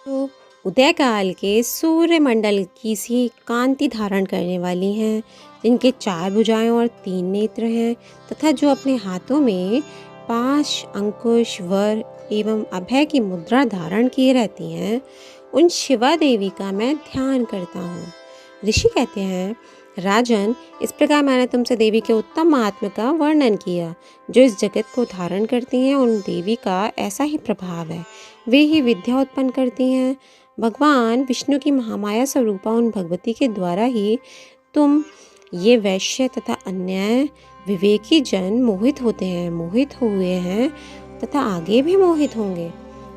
तो उदय काल के सूर्यमंडल की सी कांति धारण करने वाली हैं, जिनके 4 भुजाएं और 3 नेत्र हैं तथा जो अपने हाथों में 5 अंकुश वर एवं अभय की मुद्रा धारण किए रहती हैं, उन शिवा देवी का मैं ध्यान करता हूँ। ऋषि कहते हैं, राजन, इस प्रकार मैंने तुमसे देवी के उत्तम महात्म्य का वर्णन किया। जो इस जगत को धारण करती हैं, उन देवी का ऐसा ही प्रभाव है। वे ही विद्या उत्पन्न करती हैं। भगवान विष्णु की महामाया स्वरूपा उन भगवती के द्वारा ही तुम ये वैश्य तथा अन्य विवेकी जन मोहित होते हैं, मोहित हुए हैं तथा आगे भी मोहित होंगे।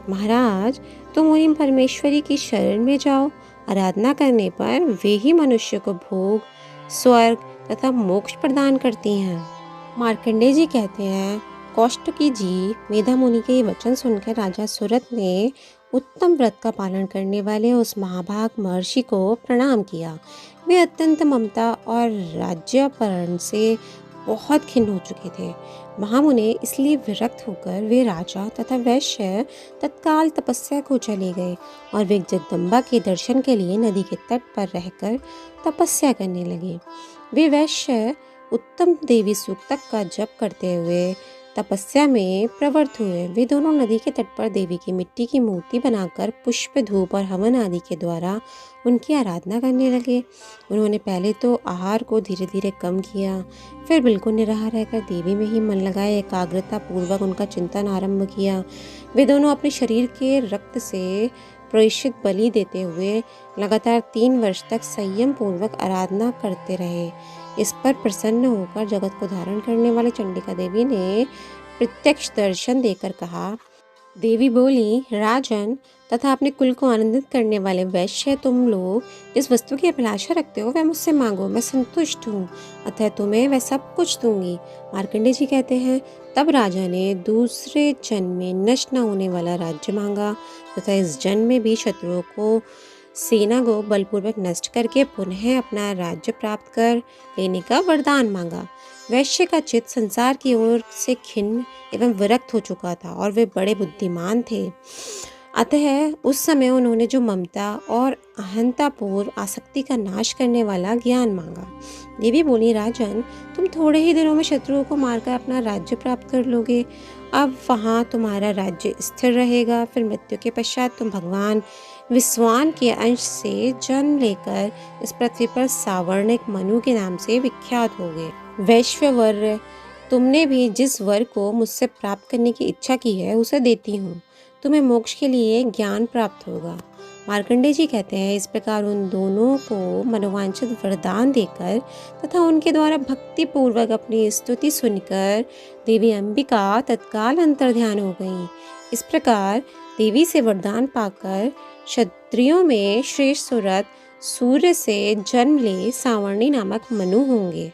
महाराज, तुम उन्हीं परमेश्वरी की शरण में जाओ। आराधना करने पर वे ही मनुष्य को भोग, स्वर्ग तथा मोक्ष प्रदान करती हैं। मार्कंडेय जी कहते हैं, कौष्टकी जी मेधा मुनि के ये वचन सुनकर राजा सुरत ने उत्तम व्रत का पालन करने वाले उस महाभाग महर्षि को प्रणाम किया। वे अत्यंत ममता और राज्यापहरण से बहुत खिन्न हो चुके थे। महामुने इसलिए विरक्त होकर वे राजा तथा वैश्य तत्काल तपस्या को चले गए और वे जगदम्बा के दर्शन के लिए नदी के तट पर रहकर तपस्या करने लगे। वे वैश्य उत्तम देवी सूक्तक का जप करते हुए तपस्या में प्रवृत्त हुए। वे दोनों नदी के तट पर देवी की मिट्टी की मूर्ति बनाकर पुष्प, धूप और हवन आदि के द्वारा उनकी आराधना करने लगे। उन्होंने पहले तो आहार को धीरे धीरे कम किया, फिर बिल्कुल निराहार रहकर देवी में ही मन लगाए एकाग्रता पूर्वक उनका चिंतन आरंभ किया। वे दोनों अपने शरीर के रक्त से प्रेषित बलि देते हुए लगातार 3 वर्ष तक संयम पूर्वक आराधना करते रहे। इस पर प्रसन्न होकर जगत को धारण करने वाली चंडिका देवी ने प्रत्यक्ष दर्शन देकर कहा। देवी बोली, राजन तथा अपने कुल को आनंदित करने वाले वैश्य, तुम लोग जिस वस्तु की अभिलाषा रखते हो वह मुझसे मांगो, मैं संतुष्ट हूँ, अतः तुम्हें वह सब कुछ दूंगी। मार्कंडेय जी कहते हैं, तब राजा ने दूसरे जन्म में नष्ट न होने वाला राज्य मांगा तथा इस जन्म में भी शत्रुओं को सेना को बलपूर्वक नष्ट करके पुनः अपना राज्य प्राप्त कर लेने का वरदान मांगा। वैश्य का चित्त संसार की ओर से खिन्न एवं विरक्त हो चुका था और वे बड़े बुद्धिमान थे। अतः उस समय उन्होंने जो ममता और अहंतापूर्व आसक्ति का नाश करने वाला ज्ञान मांगा। देवी बोली, राजन, तुम थोड़े ही दिनों में शत्रुओं को मारकर अपना राज्य प्राप्त कर लोगे। अब वहाँ तुम्हारा राज्य स्थिर रहेगा। फिर मृत्यु के पश्चात तुम भगवान विश्वान के अंश से जन्म लेकर इस पृथ्वी पर सावर्णिक मनु के नाम से विख्यात होगे। वैश्यवर्य, तुमने भी जिस वर को मुझसे प्राप्त करने की इच्छा की है उसे देती हूँ। तुम्हें मोक्ष के लिए ज्ञान प्राप्त होगा। मार्कंडेय जी कहते हैं, इस प्रकार उन दोनों को मनोवांछित वरदान देकर तथा उनके द्वारा भक्ति पूर्वक अपनी स्तुति सुनकर देवी अंबिका तत्काल अंतर्ध्यान हो गईं। इस प्रकार देवी से वरदान पाकर क्षत्रियों में श्रेष्ठ सुरत सूर्य से जन्म ले सावर्णी नामक मनु होंगे।